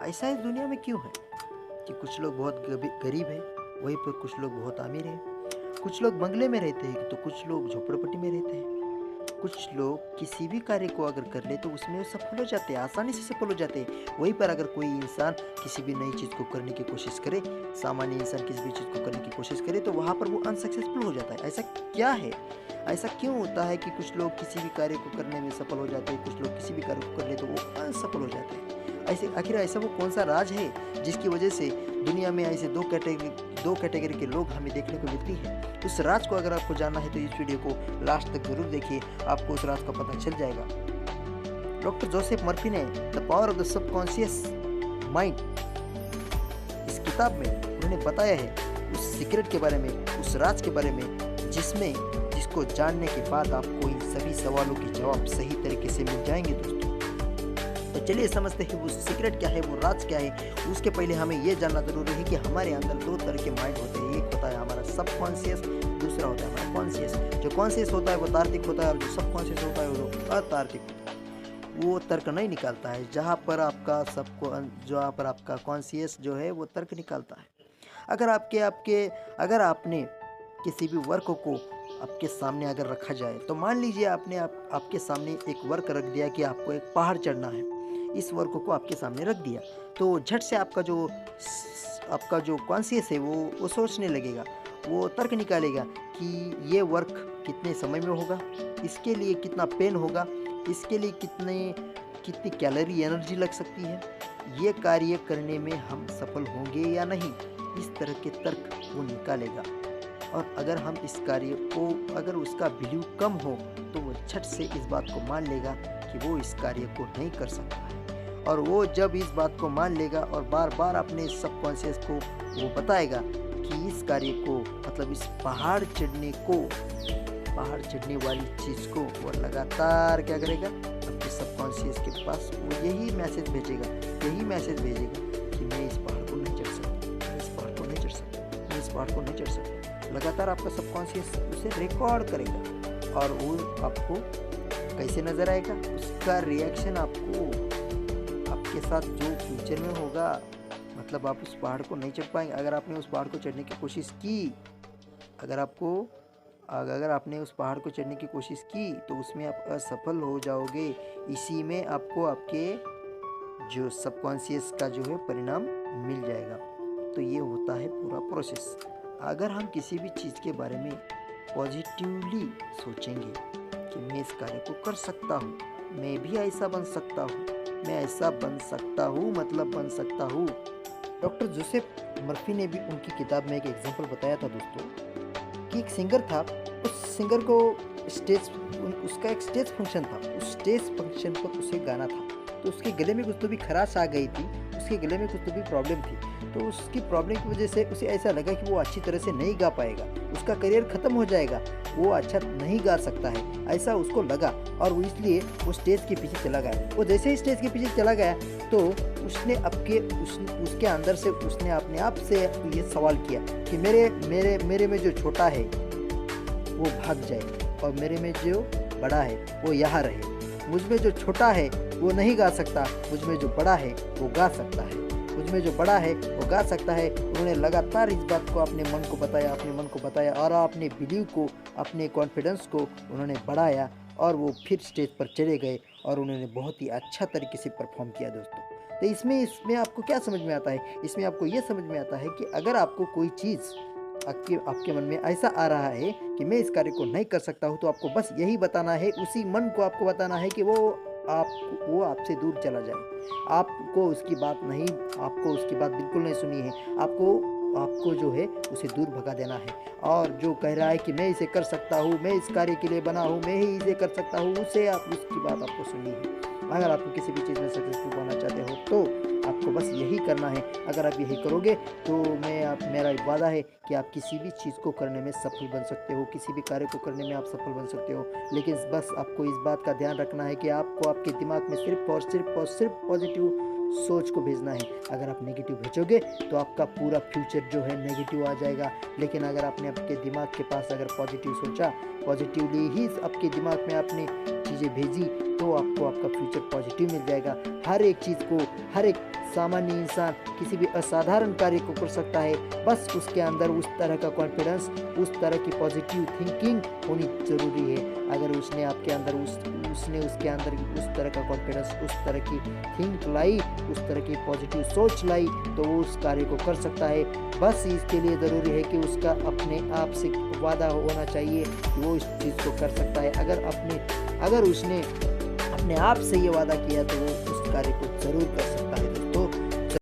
ऐसा इस दुनिया में क्यों है कि कुछ लोग बहुत गरीब हैं, वहीं पर कुछ लोग बहुत अमीर हैं। कुछ लोग बंगले में रहते हैं तो कुछ लोग झोपड़पट्टी में रहते हैं। कुछ लोग किसी भी कार्य को अगर कर ले तो उसमें वो सफल हो जाते हैं, आसानी से सफल हो जाते हैं। वहीं पर अगर कोई इंसान किसी भी नई चीज़ को करने की कोशिश करे, सामान्य इंसान किसी भी चीज़ को करने की कोशिश करे तो वहाँ पर वो अनसक्सेसफुल हो जाता है। ऐसा क्या है? ऐसा क्यों होता है कि कुछ लोग किसी भी कार्य को करने में सफल हो जाते हैं, कुछ लोग किसी भी कार्य को कर ले तो वो असफल हो जाते हैं? ऐसे आखिर ऐसा वो कौन सा राज है जिसकी वजह से दुनिया में ऐसे दो कैटेगरी के लोग हमें देखने को मिलती है? उस राज को अगर आपको जानना है तो इस वीडियो को लास्ट तक जरूर देखिए, आपको उस राज का पता चल जाएगा। डॉक्टर जोसेफ मर्फी ने the power of the subconscious mind इस किताब में उन्होंने बताया है उस सीक्रेट के बारे में, उस राज के बारे में जिसको जानने के बाद आपको इन सभी सवालों के जवाब सही तरीके से मिल जाएंगे दोस्तों। तो चलिए समझते हैं वो सीक्रेट क्या है, वो राज क्या है। उसके पहले हमें ये जानना जरूरी है कि हमारे अंदर दो तरह के माइंड होते हैं। एक होता है हमारा सबकॉन्शियस, दूसरा होता है हमारा कॉन्शियस। जो कॉन्शियस होता है वो तार्किक होता है और जो सबकॉन्शियस होता है वो अतार्किक होता है। वो तर्क नहीं निकालता है, जहाँ पर आपका कॉन्शियस जो है वो तर्क निकालता है। अगर आपने किसी भी वर्क को आपके सामने अगर रखा जाए तो मान लीजिए आपके सामने एक वर्क रख दिया कि आपको एक पहाड़ चढ़ना है। इस वर्क को आपके सामने रख दिया तो झट से आपका जो कॉन्शियस है वो सोचने लगेगा, वो तर्क निकालेगा कि ये वर्क कितने समय में होगा, इसके लिए कितना पेन होगा, इसके लिए कितनी कैलोरी एनर्जी लग सकती है, ये कार्य करने में हम सफल होंगे या नहीं। इस तरह के तर्क वो निकालेगा। और अगर हम इस कार्य को अगर उसका वैल्यू कम हो तो वो झट से इस बात को मान लेगा कि वो इस कार्य को नहीं कर सकता है। और वो जब इस बात को मान लेगा और बार बार अपने सबकॉन्शियस को वो बताएगा कि इस कार्य को मतलब इस पहाड़ चढ़ने वाली चीज़ को वो लगातार क्या करेगा, अपने सबकॉन्शियस के पास वो यही मैसेज भेजेगा कि मैं इस पहाड़ को नहीं चढ़ सकता, मैं इस पहाड़ को नहीं चढ़ सकता, मैं इस पहाड़ को नहीं चढ़ सकता। लगातार आपका सबकॉन्शियस उसे रिकॉर्ड करेगा और वो आपको कैसे नज़र आएगा, उसका रिएक्शन आपको आपके साथ जो फ्यूचर में होगा, मतलब आप उस पहाड़ को नहीं चढ़ पाएंगे। अगर आपने उस पहाड़ को चढ़ने की कोशिश की, अगर आपने उस पहाड़ को चढ़ने की कोशिश की तो उसमें आप असफल हो जाओगे। इसी में आपको आपके जो सबकॉन्शियस का जो है परिणाम मिल जाएगा। तो ये होता है पूरा प्रोसेस। अगर हम किसी भी चीज़ के बारे में पॉजिटिवली सोचेंगे कि मैं इस कार्य को कर सकता हूँ, मैं भी ऐसा बन सकता हूँ, मैं ऐसा बन सकता हूँ, मतलब बन सकता हूँ। डॉक्टर जोसेफ मर्फी ने भी उनकी किताब में एक एग्जांपल बताया था दोस्तों कि एक सिंगर था, उस सिंगर को उसका एक स्टेज फंक्शन था। उस स्टेज फंक्शन पर उसे गाना था तो उसके गले में कुछ तो भी खराश आ गई थी, उसके गले में कुछ तो भी प्रॉब्लम थी। तो उसकी प्रॉब्लम की वजह से उसे ऐसा लगा कि वो अच्छी तरह से नहीं गा पाएगा, उसका करियर ख़त्म हो जाएगा, वो अच्छा नहीं गा सकता है, ऐसा उसको लगा। और वो इसलिए वो स्टेज के पीछे चला गया। वो जैसे ही स्टेज के पीछे चला गया तो उसके अंदर से उसने अपने आप से ये सवाल किया कि मेरे में जो छोटा है वो भाग जाए और मेरे में जो बड़ा है वो यहाँ रहे। मुझ में जो छोटा है वो नहीं गा सकता, मुझ में जो बड़ा है वो गा सकता है, मुझ में जो बड़ा है वो गा सकता है। उन्होंने लगातार इस बात को अपने मन को बताया और अपने बिलीव को, अपने कॉन्फिडेंस को उन्होंने बढ़ाया और वो फिर स्टेज पर चले गए और उन्होंने बहुत ही अच्छा तरीके से परफॉर्म किया दोस्तों। तो इसमें आपको क्या समझ में आता है? इसमें आपको ये समझ में आता है कि अगर आपको कोई चीज़ आपके मन में ऐसा आ रहा है कि मैं इस कार्य को नहीं कर सकता हूँ, तो आपको बस यही बताना है, उसी मन को आपको बताना है कि वो आपसे दूर चला जाए। आपको उसकी बात बिल्कुल नहीं सुनी है। आपको जो है उसे दूर भगा देना है। और जो कह रहा है कि मैं इसे कर सकता हूँ, मैं इस कार्य के लिए बना हूँ, मैं ही इसे कर सकता हूँ, उसकी बात आपको सुननी है। अगर आपको किसी भी चीज़ में सक्सेसफुल होना चाहते हो तो आपको बस यही करना है। अगर आप यही करोगे तो मेरा वादा है कि आप किसी भी चीज़ को करने में सफल बन सकते हो, किसी भी कार्य को करने में आप सफल बन सकते हो। लेकिन बस आपको इस बात का ध्यान रखना है कि आपको आपके दिमाग में सिर्फ पॉजिटिव सोच को भेजना है। अगर आप नेगेटिव भेजोगे तो आपका पूरा फ्यूचर जो है नेगेटिव आ जाएगा। लेकिन अगर आपने आपके दिमाग के पास अगर पॉजिटिव सोचा, पॉजिटिवली ही आपके दिमाग में आपने चीज़ें भेजी तो आपको आपका फ्यूचर पॉजिटिव मिल जाएगा। हर एक चीज़ को, हर एक सामान्य इंसान किसी भी असाधारण कार्य को कर सकता है, बस उसके अंदर उस तरह का कॉन्फिडेंस, उस तरह की पॉजिटिव थिंकिंग होनी जरूरी है। अगर उसने आपके अंदर उसके अंदर उस तरह का कॉन्फिडेंस, उस तरह की थिंक लाई, उस तरह की पॉजिटिव सोच लाई, तो वो उस कार्य को कर सकता है। बस इसके लिए ज़रूरी है कि उसका अपने आप से वादा होना चाहिए कि वो इस चीज़ को कर सकता है। अगर उसने अपने आप से ये वादा किया तो वो उस कार्य को ज़रूर कर सकता है।